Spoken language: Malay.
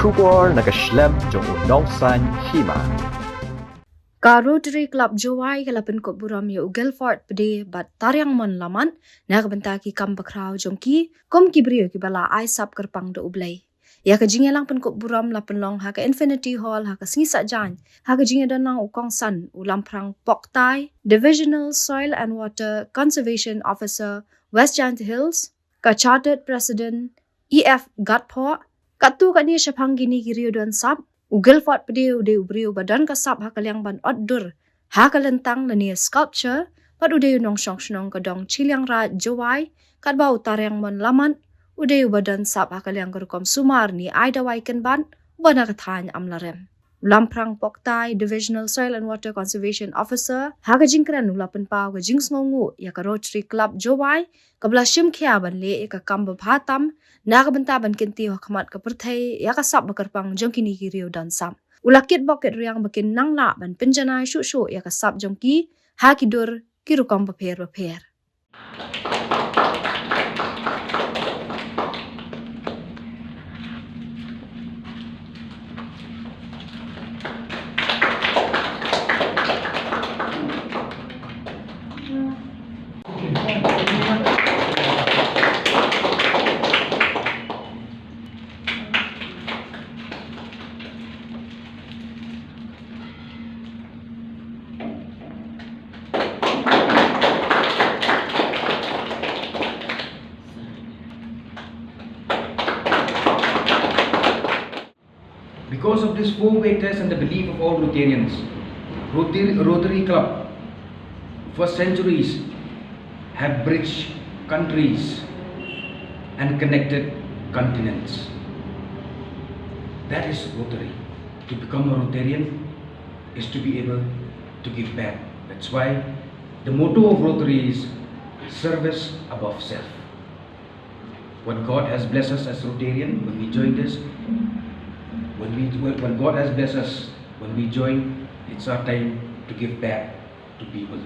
Shubor nakaslem jong udongsan Hima. Ka Rotary Club Jowai kala Pynkup Burom yo Gilford pede bat Tariangmon Lamat na kabentaki kam bakraw jong ki kom kibrio ki bala ai sap kerpang do ublay. Ya ka jinge lang Pynkup Burom la penlong ha ka Infinity Hall ha ka singisa jan ha ka jinge dan lang ukong san ulam prang Poktai Divisional Soil and Water Conservation Officer West Giant Hills ka Chartered President EF Gatpo katu ka ni syapang gini kirio dan sap Gilford pediu de ubriu badan kasap hakalyang ban oddur hakalentang lani sculpture pad udeu nong shong shnong kadong chiliang ra Jowai kat bau Tariangmon Lamat udeu badan sap hakalyang kerkom sumar ni Jowai ken ban bana kathan amlarem lamprang Poktai Divisional Soil and Water Conservation Officer hakajingkran ulapan pau ka jingsngongu ya ka Rotary Club Jowai kabla shim khia ban le ka kamba bhatam nakabenta ban kinti hakamat ka perthai ya ka sap bakarpang jongkini kirio dan sam ulakit boket riang bakin nangla ban penjanai shu ya ka sap jongki hakidur kirukam paper Because of this four-way test and the belief of all Rotarians, Rotary Club for centuries have bridged countries and connected continents. That is Rotary. To become a Rotarian is to be able to give back. That's why the motto of Rotary is service above self. What God has blessed us as Rotarian when we join this, when God has blessed us, when we join, it's our time to give back to people.